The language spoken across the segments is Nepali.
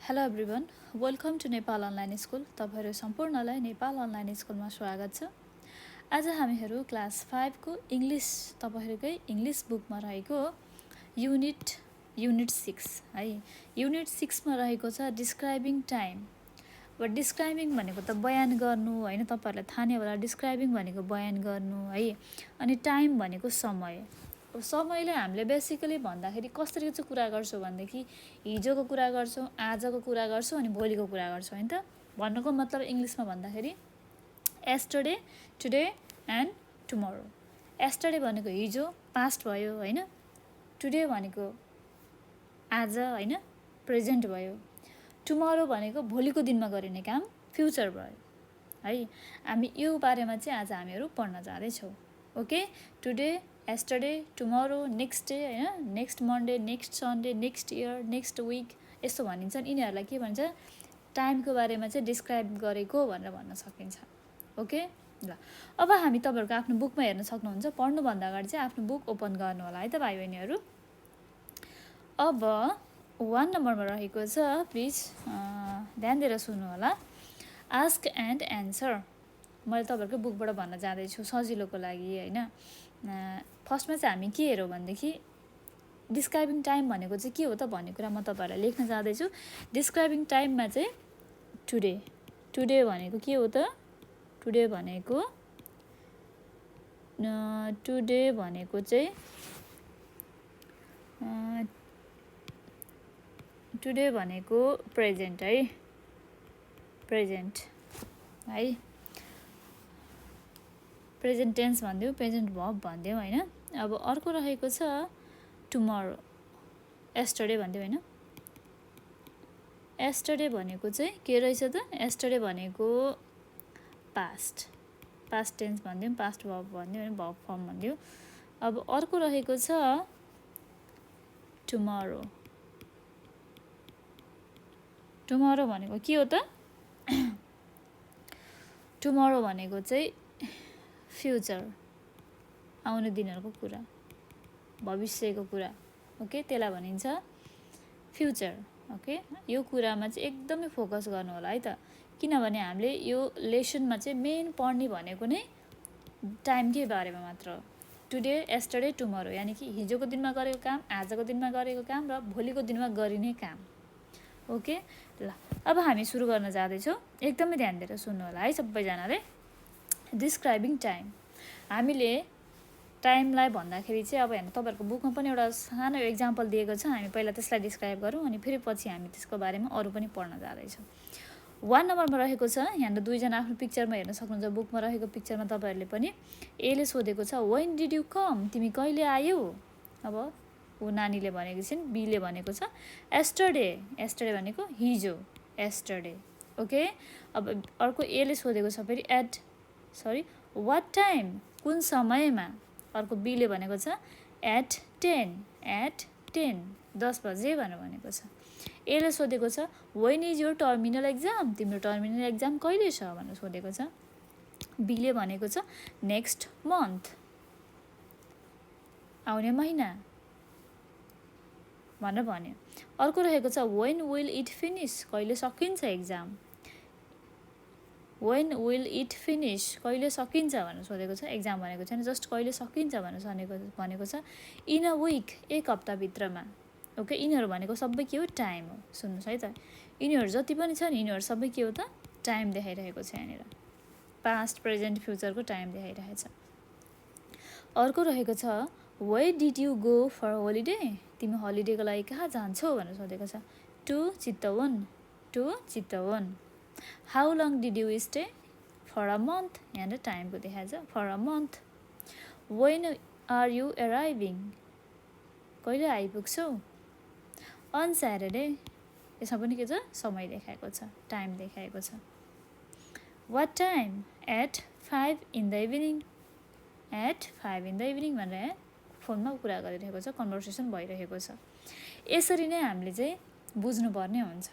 Hello everyone, welcome to Nepal online school. तपाईहरू सम्पूर्णलाई नेपाल अनलाइन स्कुलमा स्वागत छ। आज हामीहरू क्लास 5 को इङ्ग्लिस तपाईहरुकै इङ्ग्लिस बुकमा रहेको युनिट 6 है। युनिट 6 मा रहेको छ डिस्क्राइबिङ टाइम। अब डिस्क्राइबिङ भनेको त बयान गर्नु हैन, तपाईहरुलाई थाहा नै होला। डिस्क्राइबिङ भनेको बयान गर्नु है, अनि टाइम भनेको समय। समयले हामीले बेसिकली भन्दाखेरि कसरी चाहिँ कुरा गर्छौँ भनेदेखि हिजोको कुरा गर्छौँ, आजको कुरा गर्छौँ अनि भोलिको कुरा गर्छौँ हैन त। भन्नुको मतलब इङ्ग्लिसमा भन्दाखेरि yesterday, today and tomorrow. Yesterday भनेको हिजो, पास्ट भयो हैन। टुडे भनेको आज हैन, प्रेजेन्ट भयो। टुमोरो भनेको भोलिको दिनमा गरिने काम, फ्युचर भयो है। हामी यो बारेमा चाहिँ आज हामीहरू पढ्न जाँदैछौँ। Okay, today, yesterday, tomorrow, next day हैन, next Monday, next Sunday, next year, next week, यस्तो भनिन्छन्। यिनीहरूलाई के भन्छ, टाइमको बारेमा चाहिँ डिस्क्राइब गरेको भनेर भन्न सकिन्छ। ओके ल, अब हामी तपाईहरुको आफ्नो बुकमा हेर्न सक्नुहुन्छ। पढ्नुभन्दा अगाडि चाहिँ आफ्नो बुक ओपन गर्नु होला है त भाइ बहिनीहरू। अब 1 नम्बरमा रहेको छ, प्लिज ध्यान दिएर सुन्नु होला। Ask and answer. मैले तपाईहरुको बुकबाट भन्न जाँदैछु सजिलोको लागि हैन। फर्स्टमा चाहिँ हामी के हेरौँ भनेदेखि डिस्क्राइबिङ टाइम भनेको चाहिँ के हो त भन्ने कुरा म तपाईहरुलाई लेख्न जाँदैछु। डिस्क्राइबिङ टाइममा चाहिँ टुडे भनेको के हो त? टुडे भनेको चाहिँ टुडे भनेको प्रेजेन्ट है, प्रेजेन्ट है। प्रेजेन्ट टेन्स भनिदिउँ, प्रेजेन्ट भर्ब भनिदिउँ हैन। अब अर्को रहेको छ टुमोरो, एस्टरडे भनिदिउँ हैन। एस्टरडे भनेको चाहिँ के रहेछ त? एस्टरडे भनेको पास्ट टेन्स भनिदिउँ, पास्ट भर्ब भनिदिउँ हैन, भर्ब फर्म भनिदिउँ। अब अर्को रहेको छ टुमोरो। टुमोरो भनेको के हो त? टुमोरो भनेको चाहिँ फ्युचर, आउने दिनहरूको कुरा, भविष्यको कुरा। ओके, त्यसलाई भनिन्छ फ्युचर। ओके, यो कुरामा चाहिँ एकदमै फोकस गर्नु होला है त, किनभने हामीले यो लेसनमा चाहिँ मेन पढ्ने भनेको नै टाइमकै बारेमा मात्र। टुडे, एस्टरडे, टुमोरो, यानि कि हिजोको दिनमा गरेको काम, आजको दिनमा गरेको काम र भोलिको दिनमा गरिने काम। ओके ल, अब हामी सुरु गर्न जाँदैछौँ। एकदमै ध्यान दिएर सुन्नु होला है सबैजनाले। Describing time. हामीले टाइमलाई भन्दाखेरि चाहिँ अब हेर्नु, तपाईहरुको बुकमा पनि एउटा सानो एक्जाम्पल दिएको छ। हामी पहिला त्यसलाई डिस्क्राइब गरौँ अनि फेरि पछि हामी त्यसको बारेमा अरू पनि पढ्न जाँदैछौँ। 1 नम्बरमा रहेको छ, यहाँनिर दुईजना आफ्नो पिक्चरमा हेर्न सक्नुहुन्छ। बुकमा रहेको पिक्चरमा तपाईहरुले पनि एले सोधेको छ, व्हेन डिड यु कम? तिमी कहिले आयौ? अब ऊ नानीले भनेको छिन्, बीले भनेको छ एस्टरडे। एस्टरडे भनेको हिजो, एस्टरडे। ओके, अब अर्को एले सोधेको छ फेरि वाट टाइम? कुन समयमा? अर्को बीले भनेको छ एट 10, 10 बजे भनेर भनेको छ। एले सोधेको छ when is your terminal exam? तिम्रो टर्मिनल एक्जाम कहिले छ भनेर सोधेको छ। बीले भनेको छ नेक्स्ट मन्थ, आउने महिना भनेर भन्यो। अर्को रहेको छ व्हेन विल इट फिनिस? कहिले सकिन्छ exam? When will it finish? कहिले सकिन्छ भनेर सोधेको छ। एक्जाम भनेको छैन, जस्ट कहिले सकिन्छ भनेर भनेको छ। इन अ विक, एक हप्ताभित्रमा। ओके, यिनीहरू भनेको सबै के हो? टाइम हो। सुन्नुहोस् है त, यिनीहरू जति पनि छ नि यिनीहरू सबै के हो त? टाइम देखाइरहेको छ यहाँनिर। पास्ट, प्रेजेन्ट, फ्युचरको टाइम देखाइरहेछ। अर्को रहेको छ where did you go for holiday? तिमी होलिडेको लागि कहाँ जान्छौ भनेर सोधेको छ। To Chitwan. How long did you stay? For a month. यहाँनिर टाइमको देखाएछ, for a month. When are you arriving? कहिले आइपुग्छौ? On Saturday. यसमा पनि के छ? समय देखाएको छ, टाइम देखाएको छ। What time? At 5 in the evening. At 5 in the evening भनेर फोनमा कुरा गरिरहेको छ, कन्भर्सेसन भइरहेको छ। यसरी नै हामीले चाहिँ बुझ्नुपर्ने हुन्छ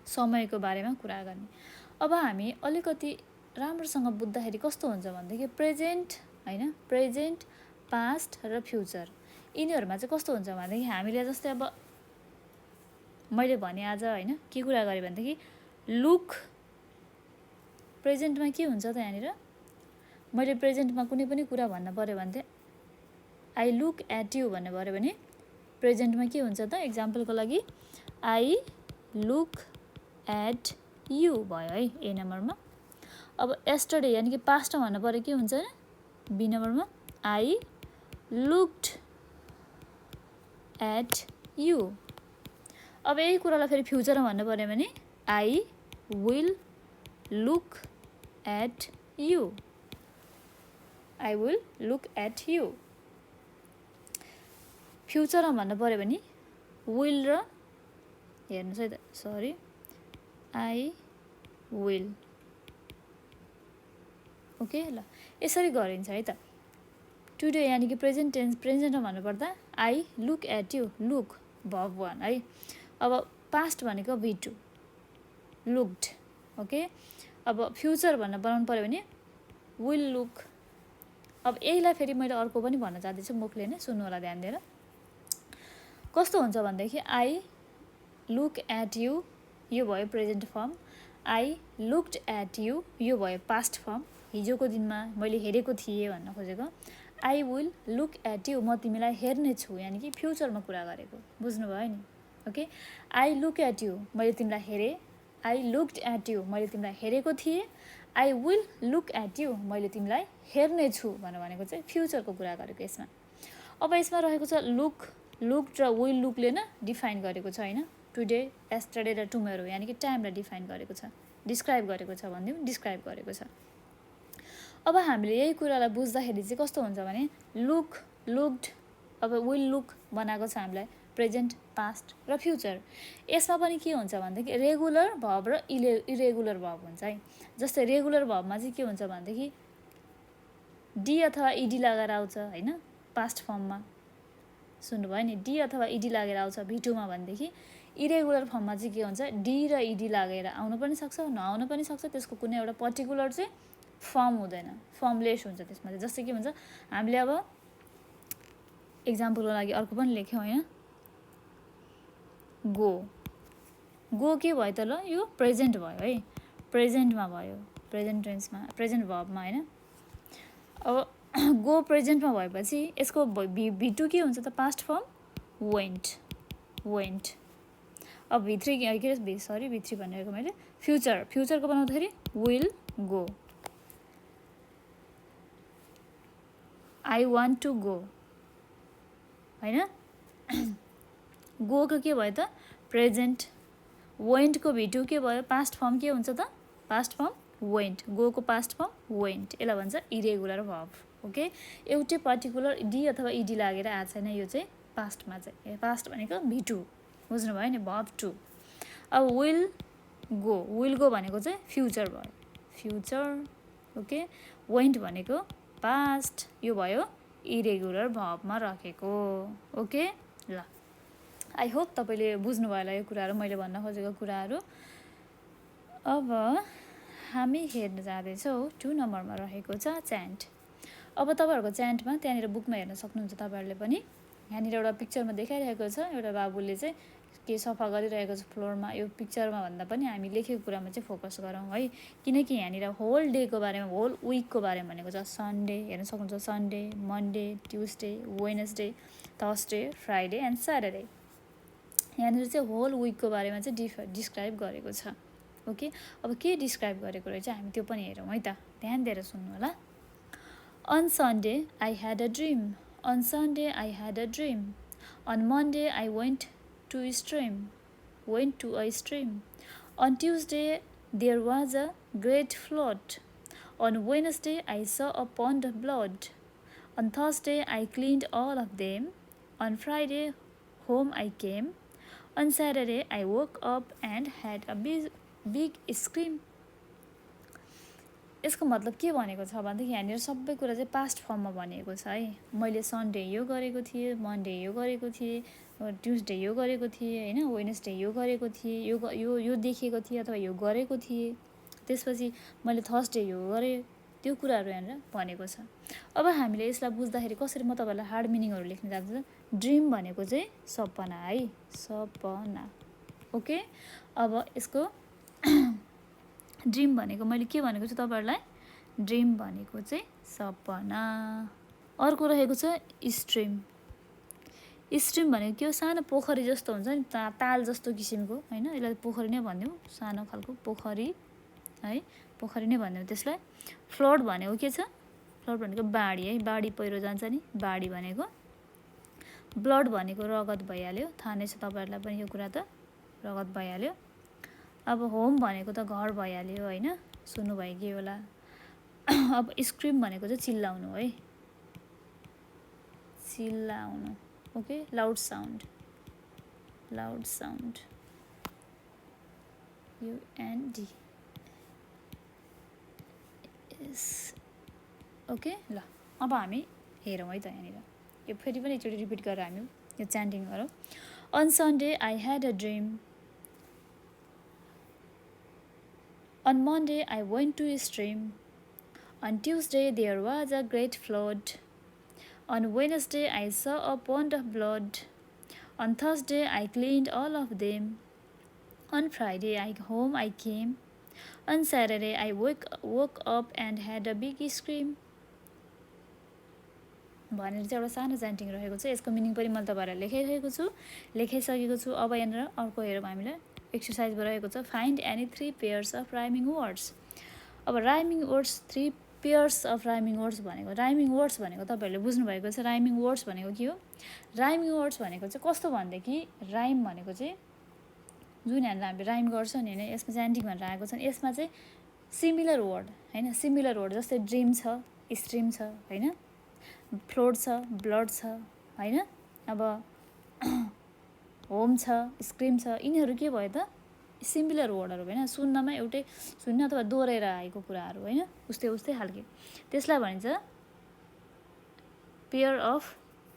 समयको बारेमा कुरा गर्ने। अब हामी अलिकति राम्रोसँग बुझ्दाखेरि कस्तो हुन्छ भनेदेखि प्रेजेन्ट हैन, प्रेजेन्ट, पास्ट र फ्युचर, यिनीहरूमा चाहिँ कस्तो हुन्छ भनेदेखि हामीले जस्तै अब मैले भने आज होइन के कुरा गरेँ भनेदेखि लुक प्रेजेन्टमा के हुन्छ त यहाँनिर मैले प्रेजेन्टमा कुनै पनि कुरा भन्न पऱ्यो भने चाहिँ आई लुक एट यु भन्नु पऱ्यो भने प्रेजेन्टमा के हुन्छ त एक्जाम्पलको लागि आई लुक एट यु भयो है ए नम्बरमा अब यस्टरडे यानि कि पास्टमा भन्नु पऱ्यो के हुन्छ बी नम्बरमा आई लुक्ड एट यु अब यही कुरालाई फेरि फ्युचरमा भन्नु पऱ्यो भने I will look at you I will look at you फ्युचरमा भन्नु पऱ्यो भने विल र हेर्नुहोस् है त सरी आई विल ओके ल यसरी गरिन्छ है त टुडे यानि कि प्रेजेन्ट टेन्स प्रेजेन्टमा भन्नुपर्दा I look at you look verb 1 है अब पास्ट भनेको V2 लुक्ड ओके अब फ्युचर भनेर बनाउनु पऱ्यो भने विल लुक अब यहीलाई फेरि मैले अर्को पनि भन्न चाहदैछु मुखले नै सुन्नु होला ध्यान दिएर कस्तो हुन्छ भनेदेखि आई लुक एट यु यो भयो present form I looked at you यो भयो पास्ट फर्म हिजोको दिनमा मैले हेरेको थिएँ भन्न खोजेको I will look at you म तिमीलाई हेर्ने छु यानि कि फ्युचरमा कुरा गरेको बुझ्नुभयो नि okay I look at you मैले तिमीलाई हेरेँ आई लुक्ड एट यु मैले तिमीलाई हेरेको थिएँ I will look at you मैले तिमीलाई हेर्ने छु भनेको चाहिँ फ्युचरको कुरा गरेको यसमा अब यसमा रहेको छ लुक्ड र विल लुकले न डिफाइन गरेको छ होइन टुडे एस्टरडे र टुमोरो यानि कि टाइमलाई डिफाइन गरेको छ डिस्क्राइब गरेको छ भनिदिउँ डिस्क्राइब गरेको छ अब हामीले यही कुरालाई बुझ्दाखेरि चाहिँ कस्तो हुन्छ भने लुक्ड अब विल लुक बनाएको छ हामीलाई प्रेजेन्ट पास्ट र फ्युचर यसमा पनि के हुन्छ भनेदेखि रेगुलर भर्ब र इरेगुलर भर्ब हुन्छ है जस्तै रेगुलर भर्बमा चाहिँ के हुन्छ भनेदेखि डी अथवा इडी लागेर आउँछ होइन पास्ट फर्ममा सुन्नुभयो नि डी अथवा इडी लागेर आउँछ V2मा भनेदेखि इरेगुलर फर्ममा चाहिँ के हुन्छ डी र इडी लागेर आउनु पनि सक्छ नआउनु पनि सक्छ त्यसको कुनै एउटा पर्टिकुलर चाहिँ फर्म हुँदैन फर्मलेस हुन्छ त्यसमा चाहिँ जस्तै के भन्छ हामीले अब एक्जाम्पलको लागि अर्को पनि लेख्यौँ होइन गो के भयो त ल यो प्रेजेन्ट भयो है प्रेजेन्टमा भयो प्रेजेन्ट टेन्समा प्रेजेन्ट भर्बमा होइन अब गो प्रेजेन्टमा भएपछि यसको V2 के हुन्छ त पास्ट फर्म वेन्ट अब V3 के अरे सरी V3 भनेको मैले फ्युचरको बनाउँदाखेरि will go I want to go होइन गोको के भयो त प्रेजेन्ट वेन्टको V2 के भयो पास्ट फर्म के हुन्छ त पास्ट फर्म वेन्ट गोको पास्ट फर्म वेन्ट यसलाई भन्छ इरेगुलर भर्ब ओके एउटै पर्टिकुलर डी अथवा इडी लागेर आएको छैन यो चाहिँ पास्टमा चाहिँ पास्ट भनेको V2 बुझ्नुभयो नि भर्ब 2 अब विल गो भनेको चाहिँ फ्युचर भयो फ्युचर ओके वेन्ट भनेको पास्ट यो भयो इरेगुलर भर्बमा राखेको ओके ल आई होप तपाईँले बुझ्नुभयो होला यो कुराहरू मैले भन्न खोजेको कुराहरू अब हामी हेर्न जाँदैछौँ 2 नम्बरमा रहेको छ च्यान्ट अब तपाईँहरूको च्यान्टमा त्यहाँनिर बुकमा हेर्न सक्नुहुन्छ तपाईँहरूले पनि यहाँनिर एउटा पिक्चरमा देखाइरहेको छ एउटा बाबुले चाहिँ के सफा गरिरहेको छ फ्लोरमा यो पिक्चरमा भन्दा पनि हामी लेखेको कुरामा चाहिँ फोकस गरौँ है किनकि यहाँनिर होल डेको बारेमा होल विकको बारेमा भनेको छ सन्डे हेर्न सक्नुहुन्छ Sunday Monday Tuesday Wednesday Thursday Friday and Saturday यहाँनिर चाहिँ होल विकको बारेमा चाहिँ डिस्क्राइब गरेको छ ओके अब के डिस्क्राइब गरेको रहेछ हामी त्यो पनि हेरौँ है त ध्यान दिएर सुन्नु होला On Sunday, I had a dream. On Sunday, I had a dream. On Monday, I went to a stream. On Tuesday, there was a great flood. On Wednesday, I saw a pond of blood. On Thursday, I cleaned all of them. On Friday, home I came. On Saturday, I woke up and had a big scream. यसको मतलब के भनेको छ भनेदेखि यहाँनिर सबै कुरा चाहिँ पास्ट फर्ममा भनेको छ है मैले सन्डे यो गरेको थिएँ मन्डे यो गरेको थिएँ ट्युसडे यो गरेको थिएँ होइन वेडनेसडे यो गरेको थिएँ यो देखेको थिएँ अथवा यो गरेको थिएँ त्यसपछि मैले थर्सडे यो गरेँ त्यो कुराहरू यहाँनिर भनेको छ अब हामीले यसलाई बुझ्दाखेरि कसरी म तपाईँलाई हार्ड मिनिङहरू लेख्न जान्छु ड्रिम भनेको चाहिँ सपना है सपना ओके, अब यसको ड्रिम भनेको मैले के भनेको छु तपाईँहरूलाई, ड्रिम भनेको चाहिँ सपना। अर्को रहेको छ स्ट्रिम। स्ट्रिम भनेको के हो, सानो पोखरी जस्तो हुन्छ नि, ताल जस्तो किसिमको होइन, यसलाई पोखरी नै भनिदिउँ, सानो खालको पोखरी है, पोखरी नै भनिदिउँ त्यसलाई। फ्लड भनेको के छ, फ्लड भनेको बाढी है, बाढी पहिरो जान्छ नि, बाढी भनेको। ब्लड भनेको रगत भइहाल्यो, थाहा नै छ तपाईँहरूलाई पनि यो कुरा त, रगत भइहाल्यो। अब होम भनेको त घर भइहाल्यो होइन, सुन्नुभयो कि होला। अब स्क्रिम भनेको चाहिँ चिल्लाउनु है, चिल्लाउनु। Okay, loud sound, loud sound, UND। Okay, ल अब हामी हेरौँ है त यहाँनिर, यो फेरि पनि एकचोटि रिपिट गरेर हामी यो च्यान्टिङ गरौँ। On Sunday I had a dream, on Monday I went to a stream, on Tuesday there was a great flood, on Wednesday I saw a pond of blood, on Thursday I cleaned all of them, on Friday home I came, on Saturday I woke up and had a big scream भनेर चाहिँ एउटा सानो च्यान्टिङ रहेको छ। यसको मिनिङ पनि मैले तपाईँहरूलाई लेखाइसकेको छु। अब यहाँनिर अर्को हेरौँ, हामीलाई एक्सर्साइजमा रहेको छ find any 3 pairs of rhyming words. अब rhyming words, 3 pairs of rhyming words भनेको, राइमिङ वर्ड्स भनेको तपाईँहरूले बुझ्नुभएको छ। राइमिङ वर्ड्स भनेको के हो, राइमिङ वर्ड्स भनेको चाहिँ कस्तो भनेदेखि, राइम भनेको चाहिँ जुन हामीले राइम गर्छ नि होइन, यसमा च्यान्टिङ भनेर आएको छ नि, यसमा चाहिँ सिमिलर वर्ड होइन, सिमिलर वर्ड जस्तै ड्रिम छ, स्ट्रिम छ होइन, फ्लोड छ, ब्लड छ होइन, अब होम छ, स्क्रिम छ, यिनीहरू के भयो त सिमिलर वर्डहरू होइन, सुन्नमा एउटै सुन्ने अथवा दोहोऱ्याएर आएको कुराहरू होइन, उस्तै खालके, त्यसलाई भनिन्छ पेयर अफ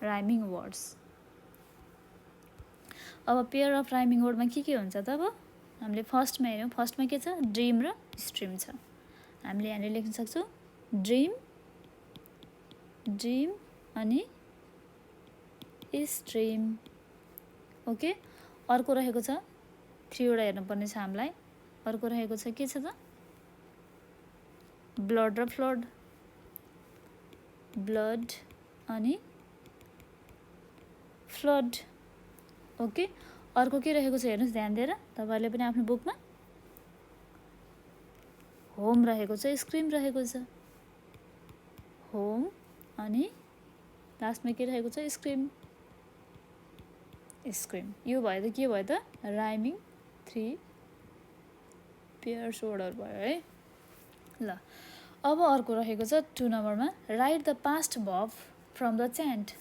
राइमिङ वर्ड्स। अब पेयर अफ राइमिङ वर्डमा के हुन्छ त, अब हामीले फर्स्टमा हेऱ्यौँ, फर्स्टमा के छ, ड्रिम र स्ट्रिम छ। हामीले यहाँनिर लेख्न सक्छौँ ड्रिम, ड्रिम अनि स्ट्रिम। ओके, अर्को रहेको छ 3 वटा हेर्नुपर्ने छ हामीलाई। अर्को रहेको छ के छ त, ब्लड र फ्लड, ब्लड अनि फ्लड। ओके, अर्को के रहेको छ हेर्नुहोस् ध्यान दिएर तपाईँहरूले पनि आफ्नो बुकमा, होम रहेको छ, स्क्रिम रहेको छ, होम अनि लास्टमा के रहेको छ, स्क्रिम, स्क्रिम। यो भयो त के भयो त, राइमिङ 3 पेयर्स वर्डहरू भयो है। ल अब अर्को रहेको छ 2 नम्बरमा, write the past verb from the chant.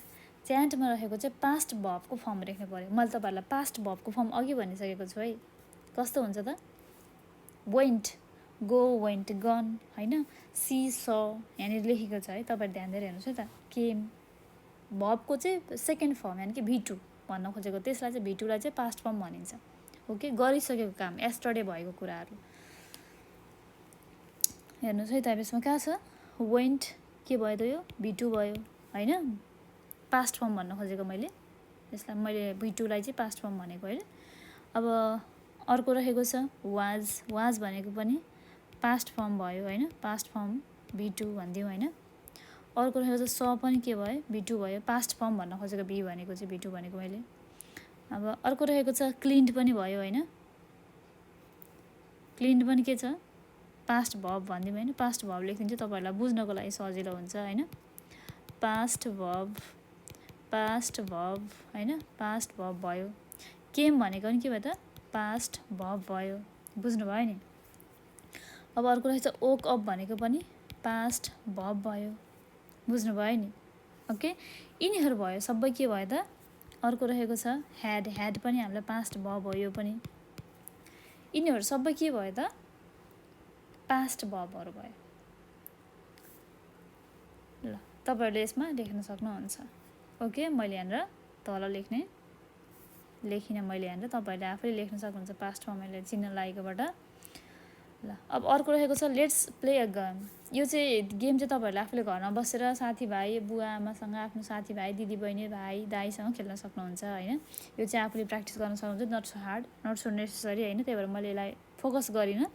च्यान्टमा रहेको चाहिँ पास्ट भर्बको फर्म लेख्नु पऱ्यो। मैले तपाईँहरूलाई पास्ट भर्बको फर्म अघि भनिसकेको छु है, कस्तो हुन्छ त, वेन्ट, गो, वेन्ट, गन होइन, सी, स यहाँनिर लेखेको छ है, तपाईँहरू ध्यान दिएर हेर्नुहोस् है त। केम, भर्बको चाहिँ सेकेन्ड फर्म यानि कि V2 भन्न खोजेको, त्यसलाई चाहिँ V2 लाई चाहिँ पास्ट फर्म भनिन्छ। ओके, गरिसकेको काम, एस्टरडे भएको कुराहरू हेर्नुहोस् है त। यसमा कहाँ छ, वेन्ट के भयो त, यो V2 भयो होइन, पास्ट फर्म भन्न खोजेको मैले, यसलाई मैले V2 लाई चाहिँ पास्ट फर्म भनेको होइन। अब अर्को रहेको छ वाज, वाज भनेको पनि पास्ट फर्म भयो होइन, पास्ट फर्म V2 भनिदिउँ होइन। अर्को रहेको छ स पनि के भयो, V2 भयो, पास्ट फर्म भन्न खोजेको बी भनेको चाहिँ V2 भनेको मैले। अब अर्को रहेको छ क्लिन्ड पनि भयो होइन, क्लिन्ड पनि के छ, पास्ट भर्ब भनिदिउँ होइन, पास्ट भर्ब लेखिदिन्छु तपाईँहरूलाई बुझ्नको लागि सजिलो हुन्छ होइन। पास्ट भर्ब, पास्ट भर्ब होइन, पास्ट भर्ब भयो। केम भनेको पनि के भयो त, पास्ट भर्ब भयो, बुझ्नुभयो नि। अब अर्को रहेछ वोक अप भनेको पनि पास्ट भर्ब भयो, बुझ्नुभयो नि। ओके, यिनीहरू भयो सबै के भयो त। अर्को रहेको छ ह्याड, ह्याड पनि हामीलाई पास्ट भर्ब हो, यो पनि यिनीहरू सबै के भयो त, पास्ट भर्बहरू भयो। ल तपाईँहरूले यसमा लेख्न सक्नुहुन्छ। ओके, मैले यहाँनिर तल लेखिनँ मैले यहाँनिर, तपाईँहरूले आफैले लेख्न सक्नुहुन्छ पास्ट फर्म मैले चिन्ह लागेकोबाट। ल अब अर्को रहेको छ लेट्स प्ले अ गेम। यो चाहिँ गेम चाहिँ तपाईँहरूले आफूले घरमा बसेर साथीभाइ बुवा आमासँग आफ्नो साथीभाइ दिदीबहिनी भाइ दाइसँग खेल्न सक्नुहुन्छ होइन। यो चाहिँ आफूले प्र्याक्टिस गर्न सक्नुहुन्छ, not so hard not so necessary होइन, त्यही भएर मैले यसलाई फोकस गरिनँ।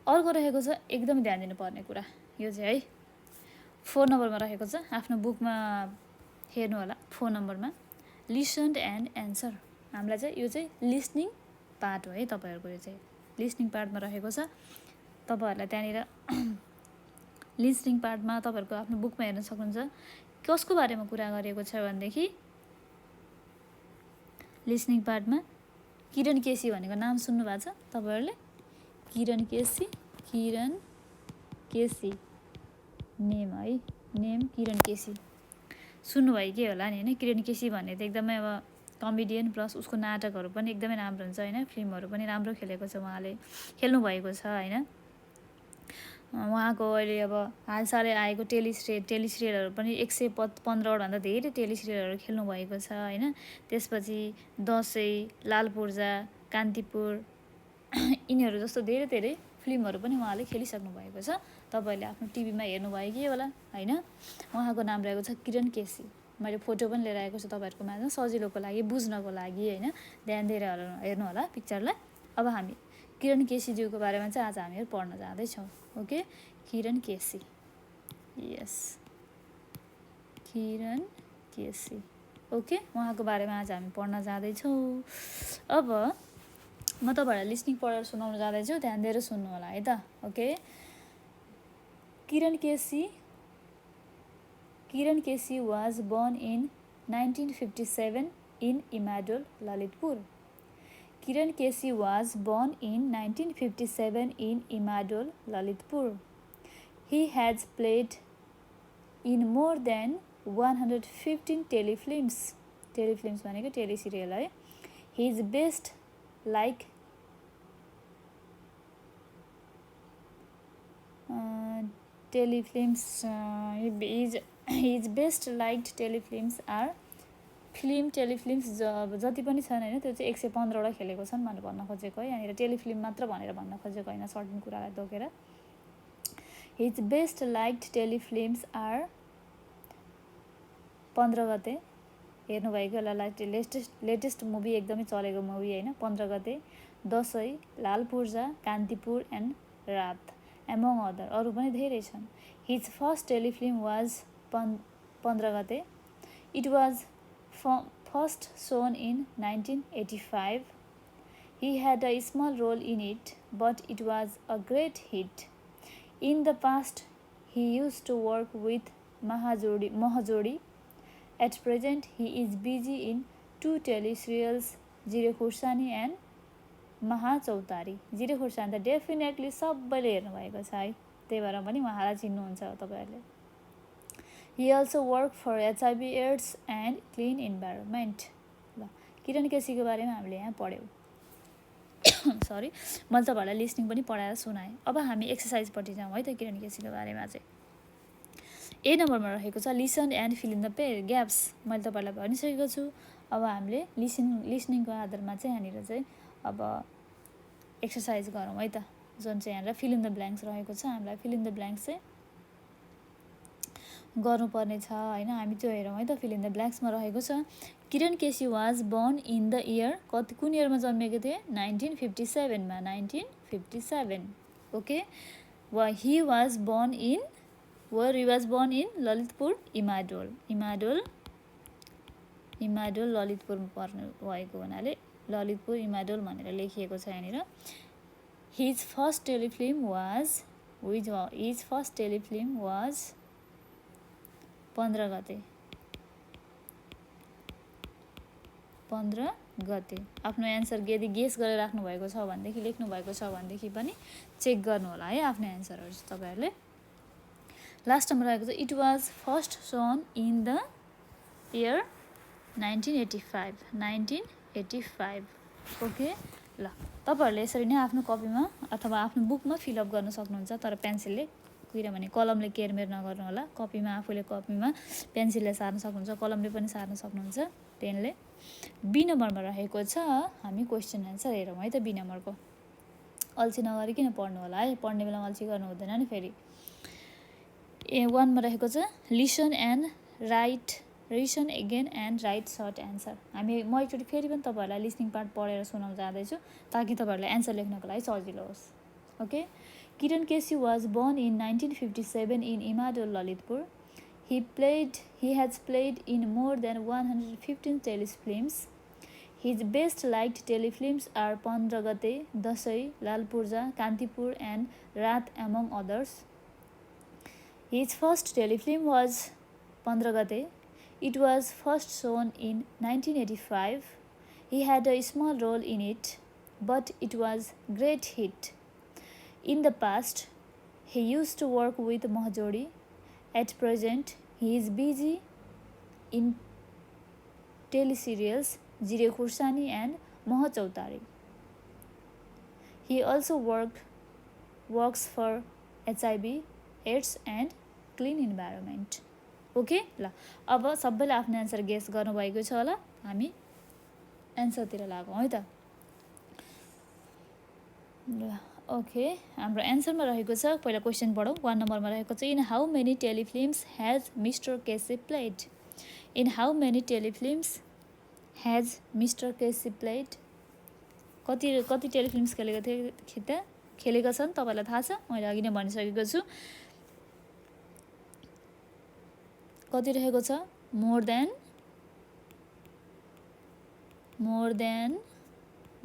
अर्को रहेको छ एकदम ध्यान दिनुपर्ने कुरा, यो चाहिँ है 4 नम्बरमा रहेको छ, आफ्नो बुकमा हेर्नु होला 4 नम्बरमा लिसन एन्ड एन्सर। हामीलाई चाहिँ यो चाहिँ लिसनिङ पार्ट हो है, तपाईँहरूको यो चाहिँ लिसनिङ पार्टमा रहेको छ। तपाईँहरूलाई त्यहाँनिर लिसनिङ पार्टमा तपाईँहरूको आफ्नो बुकमा हेर्न सक्नुहुन्छ कसको बारेमा कुरा गरिएको छ भनेदेखि लिसनिङ पार्टमा किरण केसी भनेको नाम सुन्नुभएको छ तपाईँहरूले? किरण केसी नेम है, नेम किरण केसी सुन्नुभयो के होला नि होइन। किरण केसी भन्ने त एकदमै अब कमेडियन प्लस उसको नाटकहरू पनि एकदमै राम्रो हुन्छ होइन, फिल्महरू पनि राम्रो खेलेको छ, उहाँले खेल्नुभएको छ होइन। उहाँको अहिले अब हालसालै आएको टेलिसिरियलहरू पनि 115 भन्दा धेरै टेलिसिरियलहरू खेल्नुभएको छ होइन। त्यसपछि दसैँ, लालपूर्जा, कान्तिपुर यिनीहरू जस्तो धेरै धेरै फिल्महरू पनि उहाँले खेलिसक्नु भएको छ। तपाईँहरूले आफ्नो टिभीमा हेर्नुभयो कि होला होइन। उहाँको नाम रहेको छ किरण केसी। मैले फोटो पनि लिएर आएको छु तपाईँहरूको माझमा सजिलोको लागि, बुझ्नको लागि होइन। ध्यान दिएर हेर्नु होला पिक्चरलाई। अब हामी किरण केसीज्यूको बारेमा चाहिँ आज हामीहरू पढ्न जाँदैछौँ। ओके, किरण केसी, यस किरण केसी। ओके, उहाँको बारेमा आज हामी पढ्न जाँदैछौँ। अब म तपाईँहरूलाई लिसनिङ पढेर सुनाउन जाँदैछु, ध्यान दिएर सुन्नु होला है त। Okay, Kiran KC was born in 1957 in Imadol, Lalitpur. Kiran Kesi was born in 1957 in Imadol, Lalitpur. He has played in more than 115 telefilms. Telefilms भनेको टेलिसिरियल है। He is best like telefilms. His best liked telefilms are film telefilms जति पनि छन् होइन, त्यो चाहिँ 115वटा खेलेको छन् भनेर भन्न खोजेको है। यहाँनिर टेलिफिल्म मात्र भनेर भन्न खोजेको होइन, सर्टेन कुरालाई तोकेर। हिज बेस्ट लाइक्ड टेलिफिल्म्स आर 15 गते हेर्नुभएको होला, लेटेस्ट मुभी एकदमै चलेको मुभी होइन। 15 गते, दसैँ, लालपूर्जा, कान्तिपुर एन्ड रात एमङ अदर, अरू पनि धेरै छन्। हिज फर्स्ट टेलिफिल्म वाज 15 गते। It was first shown in 1985. He had a small role in it, but it was a great hit. In the past, he used to work with Mahajodi. At present, he is busy in 2 teleserials, Jire Khursani and Mahachautari. Jire Khursani त डेफिनेटली सबैले हेर्नुभएको छ है, त्यही भएर पनि उहाँलाई चिन्नुहुन्छ तपाईँहरूले। He also worked for HIV AIDS and clean environment. ल, किरण केसीको बारेमा हामीले यहाँ पढ्यौँ। सरी, मैले तपाईँहरूलाई लिसनिङ पनि पढाएर सुनाएँ। अब हामी एक्सर्साइजपट्टि जाउँ है त। किरण केसीको बारेमा चाहिँ ए नम्बरमा रहेको छ listen and feel in the gaps. मैले तपाईँहरूलाई भनिसकेको छु। अब हामीले लिसनिङको आधारमा चाहिँ यहाँनिर चाहिँ अब एक्सर्साइज गरौँ है त, जुन चाहिँ यहाँनिर फिल इन द ब्ल्याङ्क्स रहेको छ। हामीलाई फिल इन द ब्ल्याङ्क्स चाहिँ गर्नुपर्ने छ होइन। हामी त्यो हेरौँ है त। फिल इन द ब्ल्याङ्क्समा रहेको छ Kiran KC was born in the year, कुन इयरमा जन्मेको थिए? 1957मा, 1957। Okay, he was born in Lalitpur, Imadol ललितपुरमा पर्नु भएको हुनाले ललितपुर इमाडोल भनेर लेखिएको छ यहाँनिर। हिज फर्स्ट टेलिफिल्म वाज 15 गते। 15 गते। आफ्नो एन्सर यदि गेस गरेर राख्नु भएको छ भनेदेखि, लेख्नु भएको छ भनेदेखि पनि चेक गर्नु होला है आफ्नो एन्सरहरू चाहिँ तपाईँहरूले। लास्टमा रहेको छ it was first shown in the year 1985। Okay, ल तपाईँहरूले यसरी नै आफ्नो कपीमा अथवा आफ्नो बुकमा फिलअप गर्न सक्नुहुन्छ, तर पेन्सिलले, किनभने कलमले केरमेर नगर्नु होला। कपीमा पेन्सिलले सार्न सक्नुहुन्छ, कलमले पनि सार्न सक्नुहुन्छ, पेनले। बी नम्बरमा रहेको छ हामी क्वेसन एन्सर हेरौँ है त। बी नम्बरको अल्छी नगरिकन पढ्नु होला है, पढ्ने बेलामा अल्छी गर्नु हुँदैन नि फेरि। 1 मा रहेको छ listen again and write short answer. म एकचोटि फेरि पनि तपाईँहरूलाई लिसनिङ पार्ट पढेर सुनाउन जाँदैछु ताकि तपाईँहरूलाई एन्सर लेख्नको लागि सजिलो होस्। Okay, Kiran KC was born in 1957 in Imadol, Lalitpur. He has played in more than 115 telefilms. His best liked telefilms are 15 Gate, Dasai, Lal Purja, Kantipur and Raat among others. His first telefilm was 15 Gate. It was first shown in 1985. He had a small role in it, but it was a great hit. In the past, he used to work with Mahjodi. At present, he is busy in teleserials Jire Khursani and Moha Chautari. He also works for HIV, AIDS and Clean Environment. Okay, ल अब सबैले आफ्नो एन्सर गेस गर्नुभएको छ होला, हामी एन्सरतिर लागौँ है त। ल ओके, हाम्रो एन्सरमा रहेको छ, पहिला क्वेसन पढौँ। 1 नम्बरमा रहेको छ in how many telefilms has mister KC played. In how many telefilms has mister KC played. कति टेलिफिल्म्स खेलेका छन् तपाईँलाई थाहा छ, मैले अघि नै भनिसकेको छु। कति रहेको छ? More than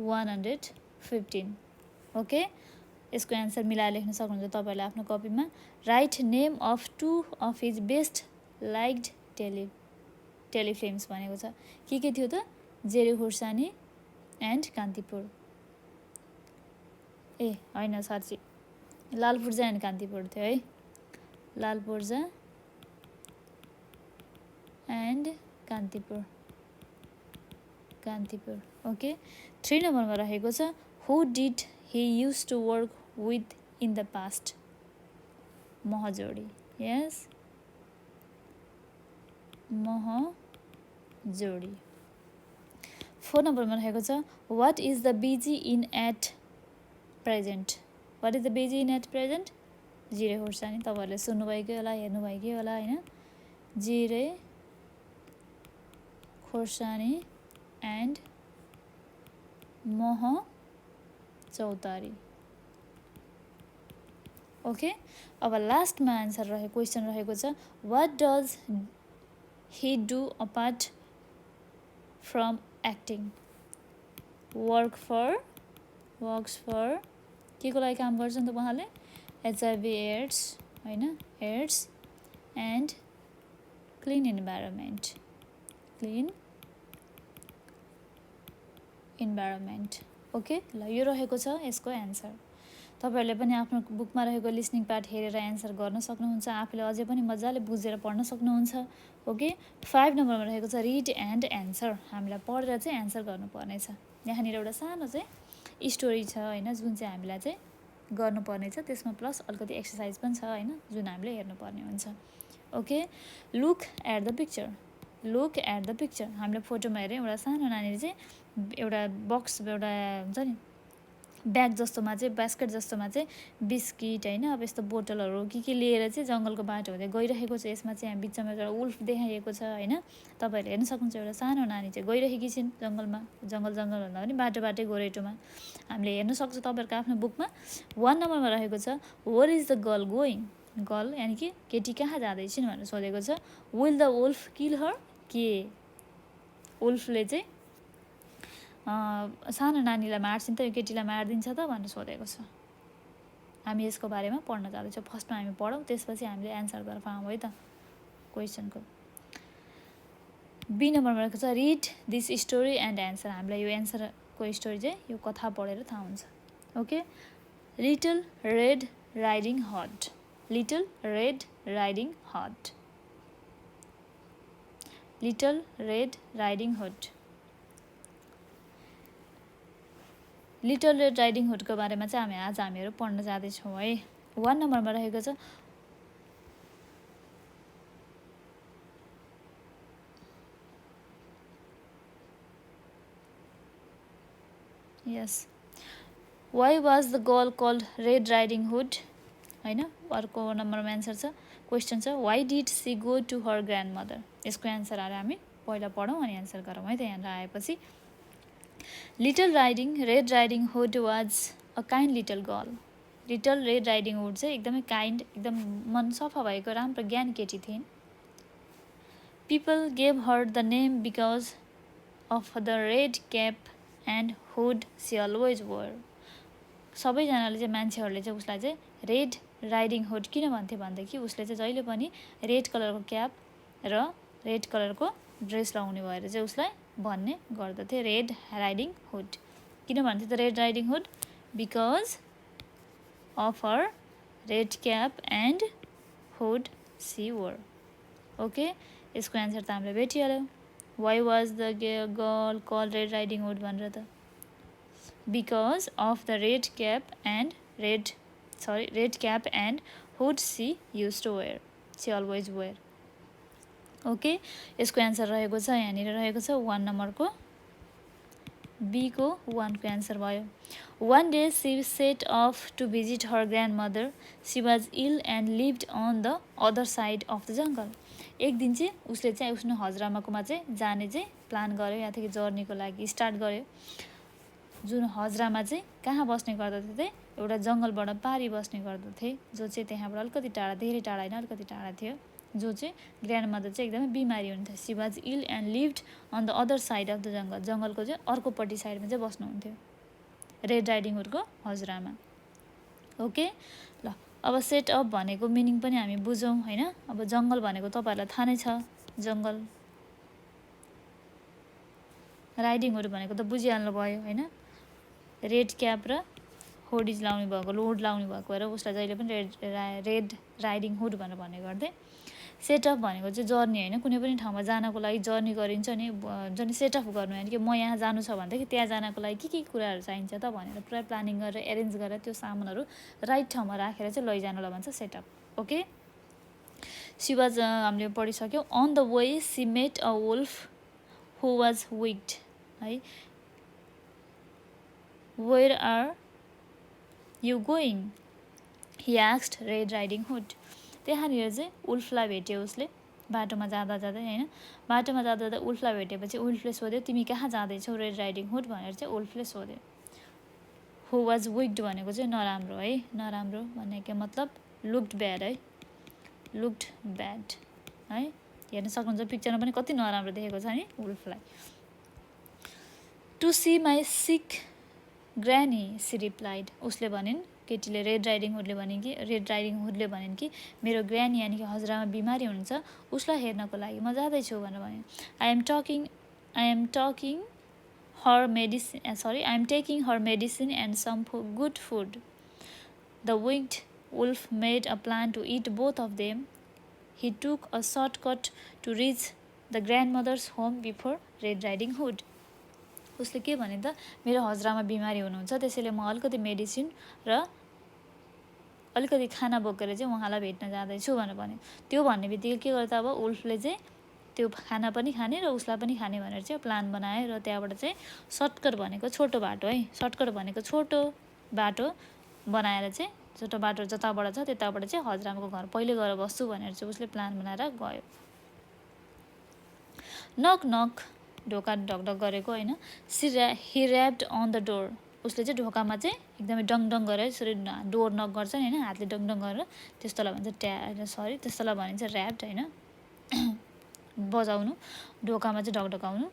115। ओके, यसको एन्सर मिलाएर लेख्न सक्नुहुन्छ तपाईँले आफ्नो कपीमा। Write name of 2 of his best liked telefilms भनेको छ। के थियो त? जेरे खुर्सानी एन्ड कान्तिपुर। ए होइन, साँच्ची लाल पूर्जा एन्ड कान्तिपुर थियो है। लाल पूर्जा एन्ड कान्तिपुर। ओके, 3 नम्बरमा रहेको छ हु did he used to work with in the past. Mahajodi. Yes, Mahajodi. 4 नम्बरमा रहेको छ what is the busy in at present. What is the busy in at present? जिरे खुर्सानी। तपाईँहरूले सुन्नुभएकै होला, हेर्नुभएकै होला होइन। जिरे खुर्सानी एन्ड मोह चौतारी। ओके, अब लास्टमा आन्सर क्वेसन रहेको छ what does he do apart from acting. Works for के को लागि काम गर्छन् त उहाँले? HIV एड्स होइन, AIDS and clean environment. Okay, ल यो रहेको छ यसको एन्सर। तपाईँहरूले पनि आफ्नो बुकमा रहेको लिसनिङ पार्ट हेरेर एन्सर गर्न सक्नुहुन्छ, आफूले अझै पनि मजाले बुझेर पढ्न सक्नुहुन्छ। ओके, 5 नम्बरमा रहेको छ रिड एन्ड एन्सर। हामीलाई पढेर चाहिँ एन्सर गर्नुपर्ने छ। यहाँनिर एउटा सानो चाहिँ स्टोरी छ होइन, जुन चाहिँ हामीलाई चाहिँ गर्नुपर्ने छ, त्यसमा प्लस अलिकति एक्सर्साइज पनि छ होइन, जुन हामीले हेर्नुपर्ने हुन्छ। Okay, look at the picture. हामीले फोटोमा हेऱ्यौँ, एउटा सानो नानीले चाहिँ एउटा बक्स, एउटा हुन्छ नि ब्याग जस्तोमा चाहिँ, बास्केट जस्तोमा चाहिँ बिस्किट होइन, अब यस्तो बोतलहरू के लिएर चाहिँ जङ्गलको बाटो हुँदै गइरहेको छ। यसमा चाहिँ बिचमा एउटा उल्फ देखाइएको छ होइन, तपाईँहरूले हेर्न सक्नुहुन्छ। एउटा सानो नानी चाहिँ गइरहेकी छिन् जङ्गलमा, जङ्गल भन्दा पनि बाटो गोरेटोमा हामीले हेर्न सक्छौँ तपाईँहरूको आफ्नो बुकमा। 1 नम्बरमा रहेको छ where is the girl going. Girl यानि कि केटी कहाँ जाँदैछिन् भनेर सोधेको छ। Will the wolf kill her. के वुल्फले चाहिँ सानो नानीलाई मार्छिन् त, यो केटीलाई मारिदिन्छ त भनेर सोधेको छ। हामी यसको बारेमा पढ्न जाँदैछौँ। फर्स्टमा हामी पढौँ, त्यसपछि हामीले एन्सरतर्फ आउँ है त क्वेसनको। बी नम्बरमा रहेको छ read this story and answer. हामीलाई यो एन्सरको स्टोरी चाहिँ यो कथा पढेर थाहा हुन्छ। Okay, little red riding hood. Little red riding hood. Little red riding hood. Little red riding हुडको बारेमा चाहिँ आज हामीहरू पढ्न जाँदैछौँ है। 1 नम्बरमा रहेको छ yes why was the girl called red riding hood होइन अर्को नम्बरमा एन्सर छ क्वेसन छ why did she go to her grandmother यसको एन्सरहरू हामी पहिला पढौँ अनि एन्सर गरौँ है त यहाँनिर आएपछि little riding red riding hood was a kind little girl little red riding hood चाहिँ एकदमै काइन्ड एकदम मन सफा भएको राम्रो ज्ञान केटी थिइन् people gave her the name because of the red cap and hood she always wear सबैजनाले चाहिँ मान्छेहरूले चाहिँ उसलाई चाहिँ रेड राइडिङ हुड किन भन्थे भनेदेखि उसले चाहिँ जहिले पनि रेड कलरको क्याप र रेड कलरको ड्रेस लगाउने भएर चाहिँ उसलाई भन्ने गर्दथे रेड राइडिङ हुड किन भन्थे त red riding hood because of her red cap and hood she wore okay यसको एन्सर त हामीले भेटिहाल्यो why was the girl call red riding hood भनेर त because of the red cap and hood she use to wear she always wear okay यसको एन्सर रहेको छ यहाँनिर रहेको छ 1 नम्बरको बीको 1 को एन्सर भयो one day she set off to visit her grandmother she was ill and lived on the other side of the jungle एक दिन चाहिँ उसले चाहिँ उसले हजुरआमाकोमा चाहिँ जाने चाहिँ प्लान गर्यो यहाँदेखि जर्नीको लागि स्टार्ट गर्यो जुन हजुरआमा चाहिँ कहाँ बस्ने गर्दथे चाहिँ एउटा जङ्गलबाट पारी बस्ने गर्दथे जो चाहिँ त्यहाँबाट अलिकति टाढा धेरै टाढा होइन अलिकति टाढा थियो जो चाहिँ ग्रान्ड मदर चाहिँ एकदमै बिमारी हुन्थ्यो she was ill and lived on the other side of the jungle जङ्गलको चाहिँ अर्कोपट्टि साइडमा चाहिँ बस्नुहुन्थ्यो रेड राइडिङ हुडको हजुरआमा ओके ल अब सेट अप भनेको मिनिङ पनि हामी बुझौँ होइन अब जङ्गल भनेको तपाईँहरूलाई थाहा नै छ जङ्गल राइडिङ हुड भनेको त बुझिहाल्नु भयो होइन रेड क्याप र होडिज लाउने भएको लोड लाउने भएको भएर उसलाई जहिले पनि रेड राइडिङ हुड भनेर भन्ने गर्थे सेटअप भनेको चाहिँ जर्नी होइन कुनै पनि ठाउँमा जानको लागि जर्नी गरिन्छ नि जर्नी सेटअप गर्नु होइन कि म यहाँ जानु छ भनेदेखि त्यहाँ जानको लागि के कुराहरू चाहिन्छ त भनेर पुरा प्लानिङ गरेर एरेन्ज गरेर त्यो सामानहरू राइट ठाउँमा राखेर चाहिँ लैजानुलाई भन्छ सेटअप ओके सी वाज हामीले पढिसक्यौँ on the way she met a wolf who was wicked है where are you going he asked red riding hood त्यहाँनिर चाहिँ उल्फलाई भेट्यो उसले बाटोमा जाँदा जाँदै होइन बाटोमा जाँदा जाँदा उल्फलाई भेटेपछि उल्फले सोध्यो तिमी कहाँ जाँदैछौ रेड राइडिङ हुड भनेर चाहिँ उल्फले सोध्यो हु वाज विक्ड भनेको चाहिँ नराम्रो है नराम्रो भनेको मतलब लुक्ड ब्याड है लुक्ड ब्याड है हेर्न सक्नुहुन्छ पिक्चरमा पनि कति नराम्रो देखेको छ नि उल्फलाई to see my sick granny she replied उसले भनिन् केटीले रेड राइडिङ हुडले भनिन् कि मेरो ग्रानी यानि कि हजुरआमा बिमारी हुनुहुन्छ उसलाई हेर्नको लागि म जाँदैछु भनेर भने I am taking her medicine and some good food the wicked wolf made a plan to eat both of them he took a shortcut to reach the grandmother's home before red riding hood उसले के भने त मेरो हजुरआमा बिमारी हुनुहुन्छ त्यसैले म अलिकति मेडिसिन र अलिकति खाना बोकेर चाहिँ उहाँलाई भेट्न जाँदैछु भनेर भन्यो त्यो भन्ने बित्तिकै के गर्दा अब उल्फले चाहिँ त्यो खाना पनि खाने र उसलाई पनि खाने भनेर चाहिँ प्लान बनायो र त्यहाँबाट चाहिँ सर्टकट भनेको छोटो बाटो है सर्टकट भनेको छोटो बाटो बनाएर चाहिँ छोटो बाटो जताबाट छ त्यताबाट चाहिँ हजुरआमाको घर पहिले गएर बस्छु भनेर चाहिँ उसले प्लान बनाएर गयो नक नक ढोका ढकढक गरेको होइन ही ऱ्याप्ड अन द डोर उसले चाहिँ ढोकामा चाहिँ एकदमै डङडङ गरेर यसरी डोर नक गर्छ नि होइन हातले डङडङ गरेर त्यस्तोलाई भन्छ त्यस्तोलाई भनिन्छ ऱ्याप्ड होइन बजाउनु ढोकामा चाहिँ ढकढकाउनु